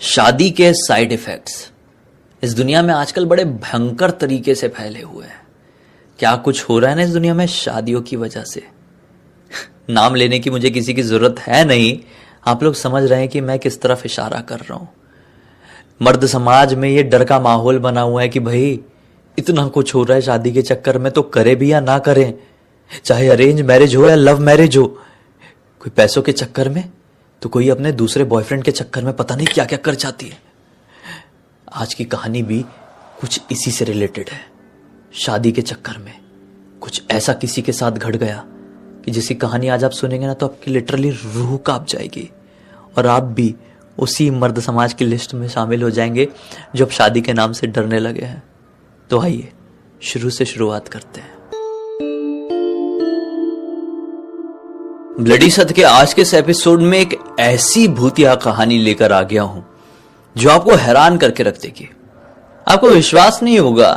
शादी के side effects इस दुनिया में आजकल बड़े भयंकर तरीके से फैले हुए हैं। क्या कुछ हो रहा है ना इस दुनिया में शादियों की वजह से। नाम लेने की मुझे किसी की जरूरत है नहीं, आप लोग समझ रहे हैं कि मैं किस तरफ इशारा कर रहा हूं। मर्द समाज में ये डर का माहौल बना हुआ है कि भाई इतना कुछ हो रहा है शादी के चक्कर में, तो करे भी या ना करें, चाहे अरेंज मैरिज हो या लव मैरिज हो। कोई पैसों के चक्कर में तो कोई अपने दूसरे बॉयफ्रेंड के चक्कर में पता नहीं क्या क्या कर जाती है। आज की कहानी भी कुछ इसी से रिलेटेड है। शादी के चक्कर में कुछ ऐसा किसी के साथ घट गया कि जिसकी कहानी आज आप सुनेंगे ना तो आपकी लिटरली रूह कांप जाएगी, और आप भी उसी मर्द समाज की लिस्ट में शामिल हो जाएंगे जो अब शादी के नाम से डरने लगे हैं। तो आइए शुरू से शुरुआत करते हैं। ब्लडी सत के आज के इस एपिसोड में एक ऐसी भूतिया कहानी लेकर आ गया हूं जो आपको हैरान करके रख देगी। आपको विश्वास नहीं होगा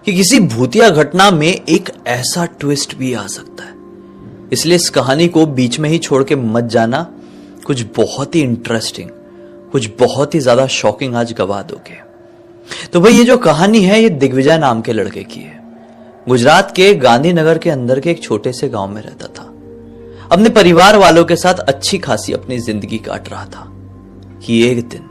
कि किसी भूतिया घटना में एक ऐसा ट्विस्ट भी आ सकता है। इसलिए इस कहानी को बीच में ही छोड़ के मत जाना। कुछ बहुत ही इंटरेस्टिंग, कुछ बहुत ही ज्यादा शॉकिंग आज गवा दोगे। तो भाई ये जो कहानी है ये दिग्विजय नाम के लड़के की है। गुजरात के गांधीनगर के अंदर के एक छोटे से गांव में रहता था। अपने परिवार वालों के साथ अच्छी खासी अपनी जिंदगी काट रहा था कि एक दिन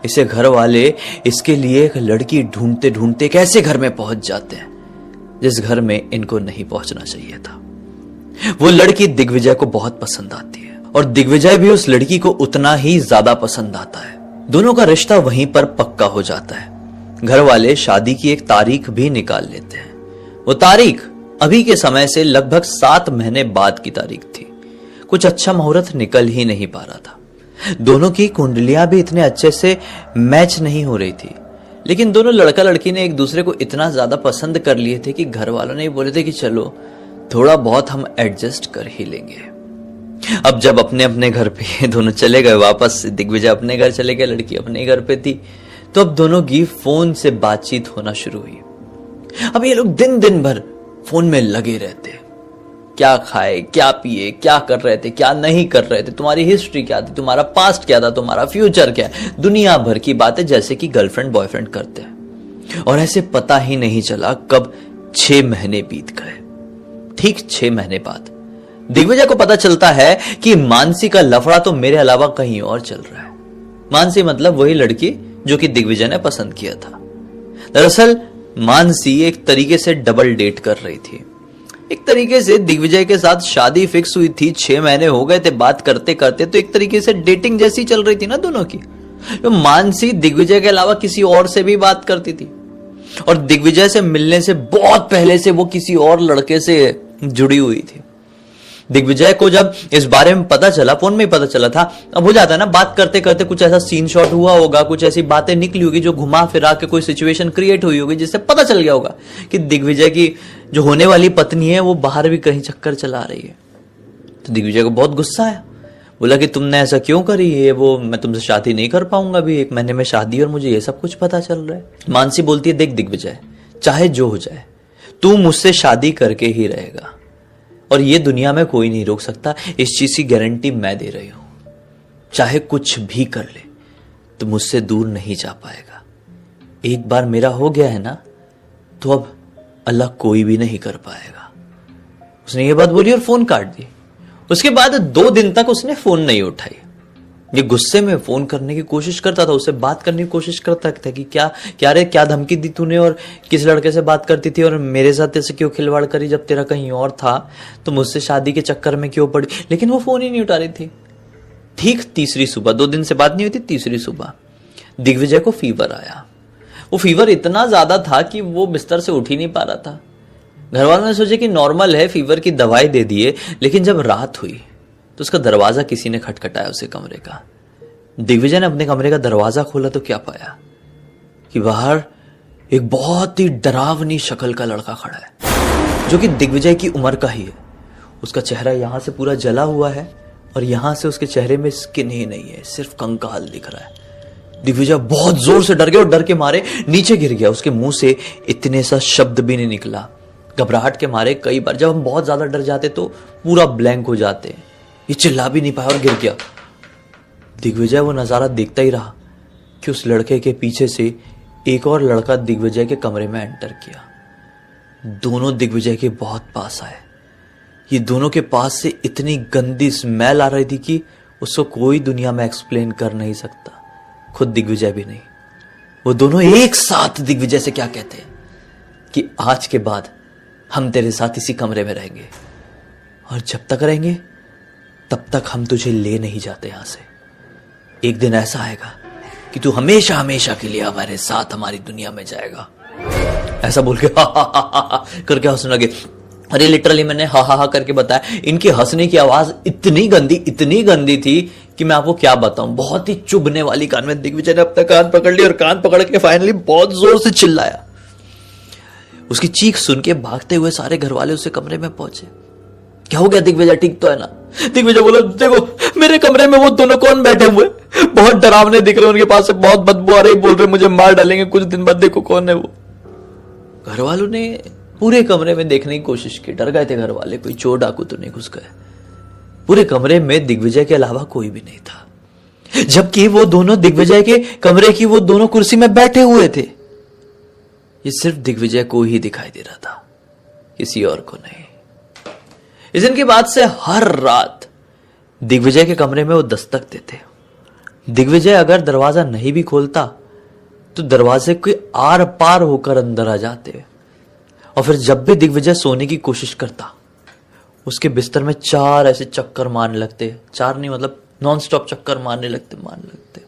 इसे घर वाले इसके लिए एक लड़की ढूंढते ढूंढते एक ऐसे घर में पहुंच जाते हैं जिस घर में इनको नहीं पहुंचना चाहिए था। वो लड़की दिग्विजय को बहुत पसंद आती है और दिग्विजय भी उस लड़की को उतना ही ज्यादा पसंद आता है। दोनों का रिश्ता वहीं पर पक्का हो जाता है। घर वाले शादी की एक तारीख भी निकाल लेते हैं। वो तारीख अभी के समय से लगभग 7 महीने बाद की तारीख थी। कुछ अच्छा मुहूर्त निकल ही नहीं पा रहा था। दोनों की कुंडलियां भी इतने अच्छे से मैच नहीं हो रही थी, लेकिन दोनों लड़का लड़की ने एक दूसरे को इतना ज्यादा पसंद कर लिए थे कि घर वालों ने बोले थे कि चलो थोड़ा बहुत हम एडजस्ट कर ही लेंगे। अब जब अपने अपने घर पे दोनों चले गए वापस, दिग्विजय अपने घर चले गए, लड़की अपने घर पे थी, तो अब दोनों की फोन से बातचीत होना शुरू हुई। अब ये लोग दिन दिन भर फोन में लगे रहते। क्या खाए, क्या पिए, क्या कर रहे थे, क्या नहीं कर रहे थे, तुम्हारी हिस्ट्री क्या थी, तुम्हारा पास्ट क्या था, तुम्हारा फ्यूचर क्या है, दुनिया भर की बातें जैसे कि गर्लफ्रेंड बॉयफ्रेंड करते हैं। और ऐसे पता ही नहीं चला कब 6 महीने बीत गए। ठीक 6 महीने बाद दिग्विजय को पता चलता है कि मानसी का लफड़ा तो मेरे अलावा कहीं और चल रहा है। मानसी मतलब वही लड़की जो कि दिग्विजय ने पसंद किया था। दरअसल मानसी एक तरीके से डबल डेट कर रही थी। एक तरीके से दिग्विजय के साथ शादी फिक्स हुई थी, 6 महीने हो गए थे बात करते करते, तो एक तरीके से डेटिंग जैसी चल रही थी ना दोनों की। तो मानसी दिग्विजय के अलावा किसी और से भी बात करती थी, और दिग्विजय से मिलने से बहुत पहले से वो किसी और लड़के से जुड़ी हुई थी। दिग्विजय को जब इस बारे में पता चला, फोन में ही पता चला था, अब हो जाता है ना बात करते करते कुछ ऐसा सीन शॉट हुआ होगा, कुछ ऐसी बातें निकली होगी जो घुमा फिरा के कोई सिचुएशन क्रिएट हुई होगी जिससे पता चल गया होगा कि दिग्विजय की जो होने वाली पत्नी है वो बाहर भी कहीं चक्कर चला रही है। तो दिग्विजय को बहुत गुस्सा आया। बोला कि तुमने ऐसा क्यों करी है, वो मैं तुमसे शादी नहीं कर पाऊंगा, अभी 1 महीने में शादी और मुझे ये सब कुछ पता चल रहा है। मानसी बोलती है देख दिग्विजय, चाहे जो हो जाए तू मुझसे शादी करके ही रहेगा, और ये दुनिया में कोई नहीं रोक सकता। इस चीज की गारंटी मैं दे रही हूं। चाहे कुछ भी कर ले तो मुझसे दूर नहीं जा पाएगा। एक बार मेरा हो गया है ना तो अब अल्लाह कोई भी नहीं कर पाएगा। उसने ये बात बोली और फोन काट दी। उसके बाद 2 दिन तक उसने फोन नहीं उठाई। ये गुस्से में फोन करने की कोशिश करता था, उससे बात करने की कोशिश करता था कि क्या धमकी दी तूने और किस लड़के से बात करती थी और मेरे साथ ऐसे क्यों खिलवाड़ करी जब तेरा कहीं और था, तो मुझसे शादी के चक्कर में क्यों पड़ी। लेकिन वो फोन ही नहीं उठा रही थी। ठीक तीसरी सुबह, 2 दिन से बात नहीं हुई थी, तीसरी सुबह दिग्विजय को फीवर आया। वो फीवर इतना ज्यादा था कि वो बिस्तर से उठ ही नहीं पा रहा था। घर वालों ने सोचे कि नॉर्मल है, फीवर की दवाई दे दिए, लेकिन जब रात हुई तो उसका दरवाजा किसी ने खटखटाया उसके कमरे का। दिग्विजय ने अपने कमरे का दरवाजा खोला तो क्या पाया कि बाहर एक बहुत ही डरावनी शक्ल का लड़का खड़ा है जो कि दिग्विजय की उम्र का ही है। उसका चेहरा यहां से पूरा जला हुआ है और यहां से उसके चेहरे में स्किन ही नहीं है, सिर्फ कंकाल दिख रहा है। दिग्विजय बहुत जोर से डर गया और डर के मारे नीचे गिर गया। उसके मुंह से इतने सा शब्द भी नहीं निकला। घबराहट के मारे कई बार जब हम बहुत ज्यादा डर जाते तो पूरा ब्लैंक हो जाते। ये चिल्ला भी नहीं पाया और गिर गया। दिग्विजय वो नजारा देखता ही रहा कि उस लड़के के पीछे से एक और लड़का दिग्विजय के कमरे में एंटर किया। दोनों दिग्विजय के बहुत पास आए। ये दोनों के पास से इतनी गंदी स्मेल आ रही थी कि उसको कोई दुनिया में एक्सप्लेन कर नहीं सकता, खुद दिग्विजय भी नहीं। वो दोनों एक साथ दिग्विजय से क्या कहते हैं कि आज के बाद हम तेरे साथ इसी कमरे में रहेंगे, और जब तक रहेंगे तब तक हम तुझे ले नहीं जाते यहां से। एक दिन ऐसा आएगा कि तू हमेशा हमेशा के लिए हमारे साथ हमारी दुनिया में जाएगा। ऐसा बोल के हा करके हंसने लगे। अरे लिटरली मैंने हा करके बताया। इनकी हंसने की आवाज इतनी गंदी थी कि मैं आपको क्या बताऊं, बहुत ही चुभने वाली। कान में दिग्विजय ने अपना कान पकड़ लिया और कान पकड़ के फाइनली बहुत जोर से चिल्लाया। उसकी चीख सुन के भागते हुए सारे घर वाले उसके कमरे में पहुंचे। क्या हो गया दिग्विजय, ठीक तो है ना? दिग्विजय बोला, देखो मेरे कमरे में वो दोनों कौन बैठे हुए, बहुत डरावने दिख रहे, उनके पास से बहुत बदबू आ रही, बोल रहे मुझे मार डालेंगे कुछ दिन बाद, देखो कौन है वो। घर वालों ने पूरे कमरे में देखने की कोशिश की। डर गए थे घर वाले, कोई चोर डाकू तो नहीं घुस गए। पूरे कमरे में दिग्विजय के अलावा कोई भी नहीं था, जबकि वो दोनों दिग्विजय के कमरे की वो दोनों कुर्सी में बैठे हुए थे। ये सिर्फ दिग्विजय को ही दिखाई दे रहा था, किसी और को नहीं। इस दिन के बाद से हर रात दिग्विजय के कमरे में वो दस्तक देते। दिग्विजय अगर दरवाजा नहीं भी खोलता तो दरवाजे के आर पार होकर अंदर आ जाते, और फिर जब भी दिग्विजय सोने की कोशिश करता उसके बिस्तर में 4 ऐसे चक्कर मारने लगते। 4 नहीं, मतलब नॉन स्टॉप चक्कर मारने लगते।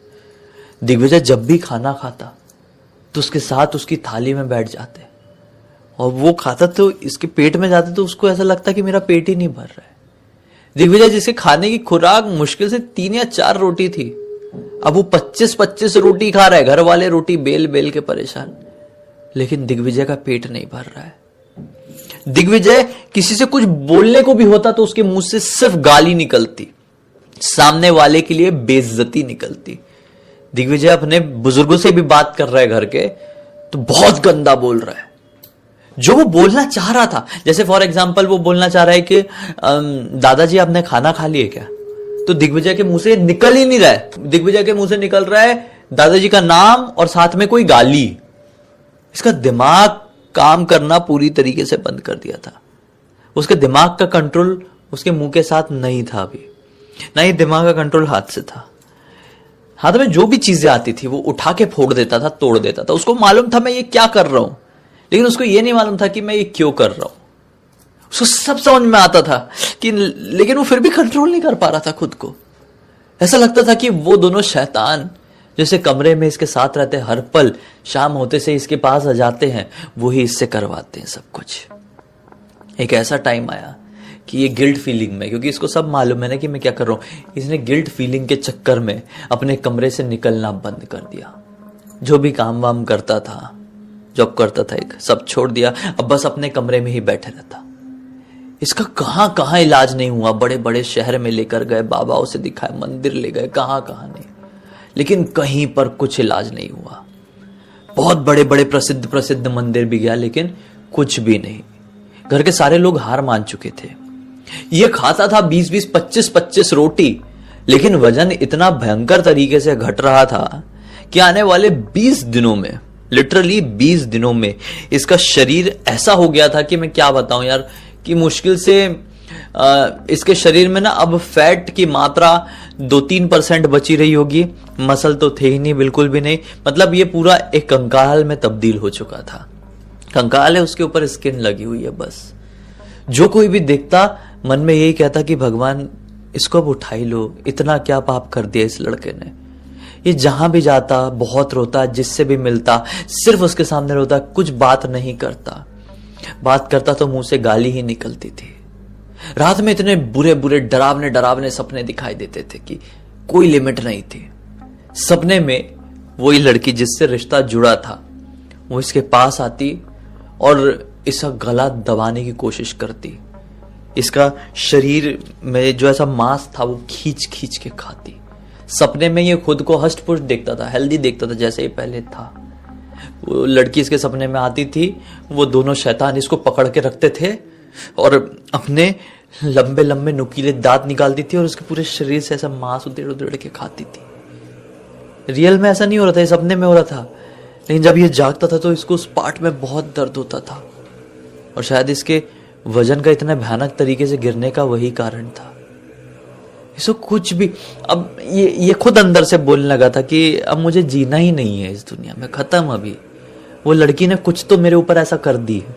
दिग्विजय जब भी खाना खाता तो उसके साथ उसकी थाली में बैठ जाते, और वो खाता तो इसके पेट में जाते तो उसको ऐसा लगता कि मेरा पेट ही नहीं भर रहा है। दिग्विजय जिसके खाने की खुराक मुश्किल से 3 या 4 रोटी थी, अब वो 25-25 रोटी खा रहा है। घर वाले रोटी बेल बेल के परेशान, लेकिन दिग्विजय का पेट नहीं भर रहा है। दिग्विजय किसी से कुछ बोलने को भी होता तो उसके मुंह से सिर्फ गाली निकलती, सामने वाले के लिए बेइज्जती निकलती। दिग्विजय अपने बुजुर्गों से भी बात कर रहा है घर के, तो बहुत गंदा बोल रहा है। जो वो बोलना चाह रहा था, जैसे फॉर एग्जाम्पल वो बोलना चाह रहा है कि दादाजी आपने खाना खा लिए क्या, तो दिग्विजय के मुंह से निकल ही नहीं रहा है। दिग्विजय के मुंह से निकल रहा है दादाजी का नाम और साथ में कोई गाली। इसका दिमाग काम करना पूरी तरीके से बंद कर दिया था। उसके दिमाग का कंट्रोल उसके मुंह के साथ नहीं था अभी, ना ही दिमाग का कंट्रोल हाथ से था। हाथ में जो भी चीजें आती थी वो उठा के फोड़ देता था, तोड़ देता था। उसको मालूम था मैं ये क्या कर रहा हूं, लेकिन उसको ये नहीं मालूम था कि मैं ये क्यों कर रहा हूं। उसको सब समझ में आता था कि, लेकिन वो फिर भी कंट्रोल नहीं कर पा रहा था खुद को। ऐसा लगता था कि वो दोनों शैतान जैसे कमरे में इसके साथ रहते, हर पल शाम होते से इसके पास आ जाते हैं, वो ही इससे करवाते हैं सब कुछ। एक ऐसा टाइम आया कि ये गिल्ट फीलिंग में, क्योंकि इसको सब मालूम है ना कि मैं क्या कर रहा हूं, इसने गिल्ट फीलिंग के चक्कर में अपने कमरे से निकलना बंद कर दिया। जो भी काम वाम करता था, जॉब करता था, एक सब छोड़ दिया। अब बस अपने कमरे में ही बैठे रहता। इसका कहां कहां इलाज नहीं हुआ, बड़े बड़े शहर में लेकर गए, बाबाओं से दिखाए, मंदिर ले गए, कहां कहां नहीं, लेकिन कहीं पर कुछ इलाज नहीं हुआ। बहुत बड़े बड़े प्रसिद्ध मंदिर भी गया, लेकिन कुछ भी नहीं। घर के सारे लोग हार मान चुके थे। ये खाता था 20-20, 25-25 रोटी, लेकिन वजन इतना भयंकर तरीके से घट रहा था कि आने वाले 20 दिनों में, लिटरली 20 दिनों में इसका शरीर ऐसा हो गया था कि मैं क्या बताऊं यार, कि मुश्किल से इसके शरीर में ना अब फैट की मात्रा 2-3% बची रही होगी। मसल तो थे ही नहीं, बिल्कुल भी नहीं। मतलब ये पूरा एक कंकाल में तब्दील हो चुका था। कंकाल है, उसके ऊपर स्किन लगी हुई है बस। जो कोई भी देखता मन में यही कहता कि भगवान इसको अब उठा ही लो, इतना क्या पाप कर दिया इस लड़के ने। ये जहां भी जाता बहुत रोता, जिससे भी मिलता सिर्फ उसके सामने रोता, कुछ बात नहीं करता। बात करता तो मुंह से गाली ही निकलती थी। रात में इतने बुरे बुरे डरावने सपने दिखाई देते थे कि कोई लिमिट नहीं थी। सपने में वही लड़की जिससे रिश्ता जुड़ा था वो इसके पास आती और इसका गला दबाने की कोशिश करती। इसका शरीर में जो ऐसा मांस था वो खींच खींच के खाती। सपने में ये खुद को हष्ट पुष्ट देखता था, हेल्दी देखता था जैसे ही पहले था। वो लड़की इसके सपने में आती थी, वो दोनों शैतान इसको पकड़ के रखते थे और अपने लंबे लंबे नुकीले दांत निकालती थी और उसके पूरे शरीर से ऐसा मांस उधेड़ उधेड़ के खाती थी। रियल में ऐसा नहीं हो रहा था, ये सपने में हो रहा था। लेकिन जब ये जागता था तो इसको उस पार्ट में बहुत दर्द होता था, और शायद इसके वजन का इतना भयानक तरीके से गिरने का वही कारण था। इसको कुछ भी, अब ये खुद अंदर से बोलने लगा था कि अब मुझे जीना ही नहीं है इस दुनिया में, खत्म अभी। वो लड़की ने कुछ तो मेरे ऊपर ऐसा कर दी है,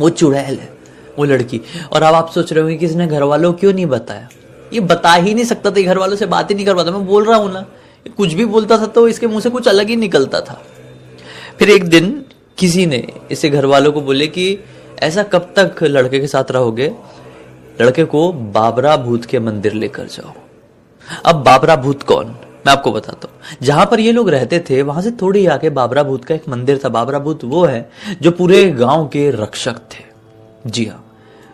वो चुड़ैल है वो लड़की। और अब आप सोच रहे होंगे कि इसने घर वालों को क्यों नहीं बताया। ये बता ही नहीं सकता था, घर वालों से बात ही नहीं कर पाता। मैं बोल रहा हूं ना, कुछ भी बोलता था तो इसके मुंह से कुछ अलग ही निकलता था। फिर एक दिन किसी ने इसे घर वालों को बोले कि ऐसा कब तक लड़के के साथ रहोगे, लड़के को बाबरा भूत के मंदिर लेकर जाओ। अब बाबरा भूत कौन, मैं आपको बताता हूँ। जहां पर ये लोग रहते थे वहां से थोड़ी आके बाबरा भूत का एक मंदिर था। बाबरा भूत वो है जो पूरे गांव के रक्षक थे। जी हाँ,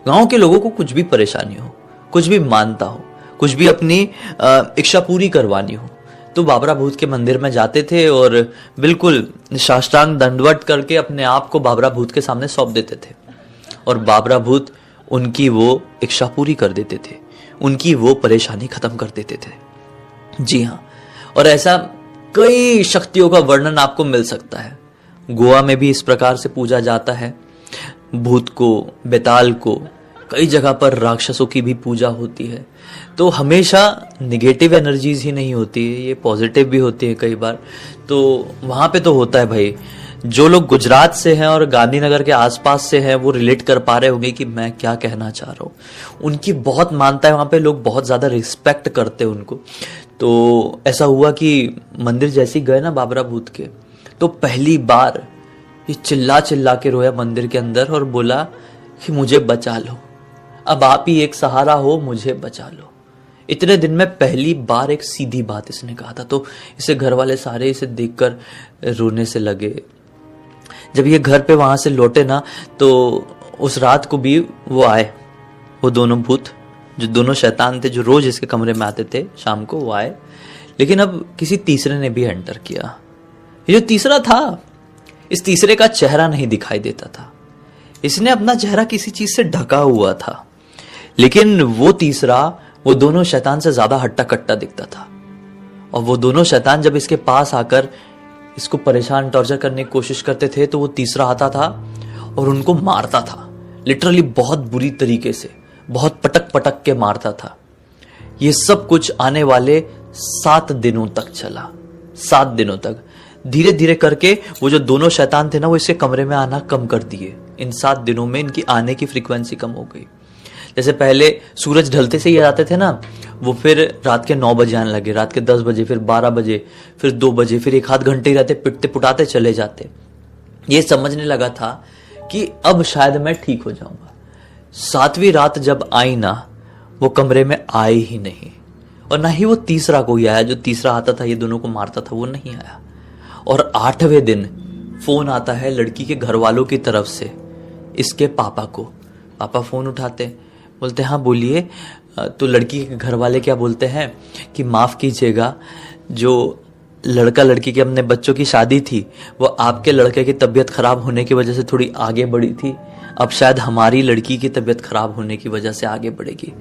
गांव के लोगों को कुछ भी परेशानी हो, कुछ भी मानता हो, कुछ भी अपनी इच्छा पूरी करवानी हो तो बाबरा भूत के मंदिर में जाते थे और बिल्कुल साष्टांग दंडवत करके अपने आप को बाबरा भूत के सामने सौंप देते थे, और बाबरा भूत उनकी वो इच्छा पूरी कर देते थे, उनकी वो परेशानी खत्म कर देते थे। जी हाँ, और ऐसा कई शक्तियों का वर्णन आपको मिल सकता है। गोवा में भी इस प्रकार से पूजा जाता है भूत को, बेताल को। कई जगह पर राक्षसों की भी पूजा होती है। तो हमेशा निगेटिव एनर्जीज ही नहीं होती है, ये पॉजिटिव भी होती है कई बार। तो वहां पे तो होता है भाई। जो लोग गुजरात से हैं और गांधीनगर के आसपास से हैं वो रिलेट कर पा रहे होंगे कि मैं क्या कहना चाह रहा हूँ। उनकी बहुत मानता है, वहां पे लोग बहुत ज्यादा रिस्पेक्ट करते हैं उनको। तो ऐसा हुआ कि मंदिर जैसे ही गए ना बाबरा भूत के, तो पहली बार ये चिल्ला चिल्ला के रोया मंदिर के अंदर और बोला कि मुझे बचा लो, अब आप ही एक सहारा हो, मुझे बचा लो। इतने दिन में पहली बार एक सीधी बात इसने कहा था। तो इसे घर वाले सारे इसे देखकर रोने से लगे। जब ये घर पे वहां से लौटे ना, तो उस रात को भी वो आए, वो दोनों भूत, जो दोनों शैतान थे जो रोज इसके कमरे में आते थे शाम को, वो आए। लेकिन अब किसी तीसरे ने भी एंटर किया। ये जो तीसरा था, इस तीसरे का चेहरा नहीं दिखाई देता था। इसने अपना चेहरा किसी चीज से ढका हुआ था, लेकिन वो तीसरा वो दोनों शैतान से ज्यादा हट्टा कट्टा दिखता था। और वो दोनों शैतान जब इसके पास आकर इसको परेशान टॉर्चर करने की कोशिश करते थे तो वो तीसरा आता था और उनको मारता था, लिटरली बहुत बुरी तरीके से, बहुत पटक पटक के मारता था। ये सब कुछ आने वाले 7 दिनों तक चला। 7 दिनों तक धीरे धीरे करके वो जो दोनों शैतान थे ना, वो इसके कमरे में आना कम कर दिए। इन 7 दिनों में इनकी आने की फ्रीक्वेंसी कम हो गई। जैसे पहले सूरज ढलते से ही आते थे ना, वो फिर रात के 9 बजे आने लगे, रात के 10 बजे, फिर 12 बजे, फिर 2 बजे, फिर 1 आध घंटे ही रहते, पिटते पुटाते चले जाते। ये समझने लगा था कि अब शायद मैं ठीक हो जाऊंगा। 7वीं रात जब आई ना, वो कमरे में आए ही नहीं, और ना ही वो तीसरा कोई आया। जो तीसरा आता था ये दोनों को मारता था, वो नहीं आया। और 8वें दिन फोन आता है लड़की के घर वालों की तरफ से इसके पापा को। पापा फोन उठाते, बोलते हाँ बोलिए। तो लड़की के घर वाले क्या बोलते हैं कि माफ कीजिएगा, जो लड़का लड़की के अपने बच्चों की शादी थी वो आपके लड़के की तबीयत खराब होने की वजह से थोड़ी आगे बढ़ी थी, अब शायद हमारी लड़की की तबीयत खराब होने की वजह से आगे बढ़ेगी।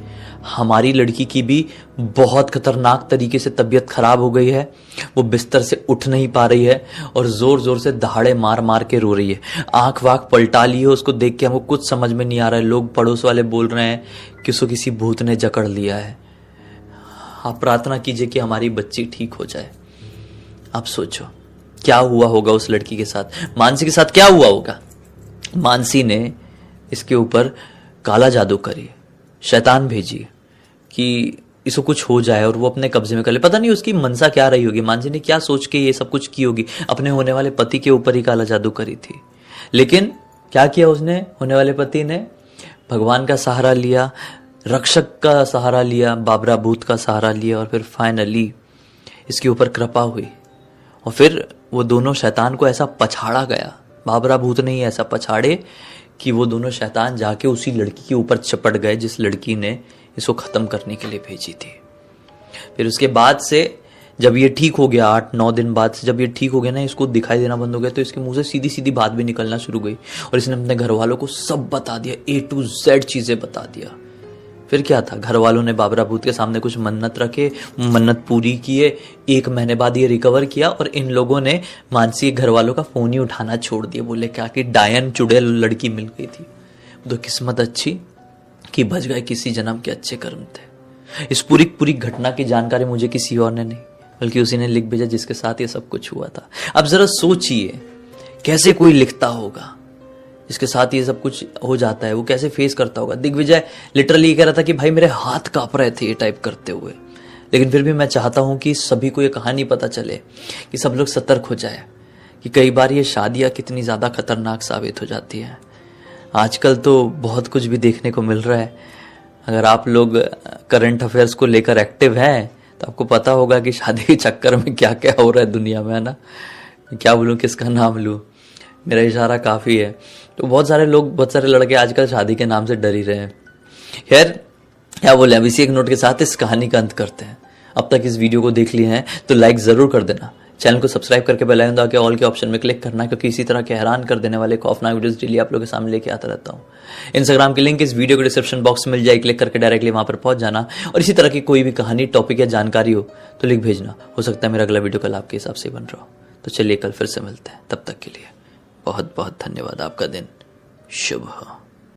हमारी लड़की की भी बहुत खतरनाक तरीके से तबीयत खराब हो गई है, वो बिस्तर से उठ नहीं पा रही है और जोर जोर से दहाड़े मार मार के रो रही है। आंख वाख पलटा ली है, उसको देख के हमको कुछ समझ में नहीं आ रहा है। लोग पड़ोस वाले बोल रहे हैं कि उसको किसी भूत ने जकड़ लिया है। आप प्रार्थना कीजिए कि हमारी बच्ची ठीक हो जाए। आप सोचो क्या हुआ होगा उस लड़की के साथ, मानसी के साथ क्या हुआ होगा। मानसी ने इसके ऊपर काला जादू करी, शैतान भेजी कि इसको कुछ हो जाए और वो अपने कब्जे में कर ले। पता नहीं उसकी मनसा क्या रही होगी, मानसी ने क्या सोच के ये सब कुछ की होगी। अपने होने वाले पति के ऊपर ही काला जादू करी थी। लेकिन क्या किया उसने, होने वाले पति ने भगवान का सहारा लिया, रक्षक का सहारा लिया, बाबरा भूत का सहारा लिया, और फिर फाइनली इसके ऊपर कृपा हुई। और फिर वो दोनों शैतान को ऐसा पछाड़ा गया, बाबरा भूत ने ही ऐसा पछाड़े कि वो दोनों शैतान जाके उसी लड़की के ऊपर चपट गए जिस लड़की ने इसको खत्म करने के लिए भेजी थी। फिर उसके बाद से जब ये ठीक हो गया, 8-9 दिन बाद से जब ये ठीक हो गया ना, इसको दिखाई देना बंद हो गया, तो इसके मुंह से सीधी सीधी बात भी निकलना शुरू गई और इसने अपने घर वालों को सब बता दिया, A to Z चीजें बता दिया। फिर क्या था, घर वालों ने बाबरा भूत के सामने कुछ मन्नत रखे, मन्नत पूरी किए, 1 महीने बाद ये रिकवर किया और इन लोगों ने मानसी के घर वालों का फोन ही उठाना छोड़ दिया। बोले क्या कि डायन चुड़ैल लड़की मिल गई थी। तो किस्मत अच्छी कि बच गए, किसी जन्म के अच्छे कर्म थे। इस पूरी घटना की जानकारी मुझे किसी और ने नहीं, बल्कि उसी ने लिख भेजा जिसके साथ ये सब कुछ हुआ था। अब जरा सोचिए कैसे कोई लिखता होगा जिसके साथ ये सब कुछ हो जाता है, वो कैसे फेस करता होगा। दिग्विजय लिटरली ये कह रहा था कि भाई मेरे हाथ कांप रहे थे ये टाइप करते हुए। लेकिन फिर भी मैं चाहता हूं कि सभी को ये कहानी पता चले, कि सब लोग सतर्क हो जाए कि कई बार ये शादियां कितनी ज्यादा खतरनाक साबित हो जाती है। आजकल तो बहुत कुछ भी देखने को मिल रहा है। अगर आप लोग करंट अफेयर्स को लेकर एक्टिव हैं तो आपको पता होगा कि शादी के चक्कर में क्या क्या हो रहा है दुनिया में, है ना। क्या बोलूं, किसका नाम लूं, मेरा इशारा काफी है। तो बहुत सारे लोग, बहुत सारे लड़के आजकल शादी के नाम से डर ही रहे हैं। खैर क्या बोले, अब इसी एक नोट के साथ इस कहानी का अंत करते हैं। अब तक इस वीडियो को देख लिए हैं तो लाइक जरूर कर देना, चैनल को सब्सक्राइब करके बेल आइकन दबा के ऑल के ऑप्शन में क्लिक करना, क्योंकि इसी तरह के हैरान कर देने वाले खौफनाक वीडियोस डेली आप लोगों के सामने लेके आता रहता हूँ। इंस्टाग्राम की लिंक इस वीडियो के डिस्क्रिप्शन बॉक्स में मिल जाए, क्लिक करके डायरेक्टली वहां पर पहुंच जाना। और इसी तरह की कोई भी कहानी, टॉपिक या जानकारी हो तो लिख भेजना, हो सकता है मेरा अगला वीडियो कल आपके हिसाब से बन रहा हो। तो चलिए कल फिर से मिलते हैं, तब तक के लिए बहुत बहुत धन्यवाद। आपका दिन शुभ हो।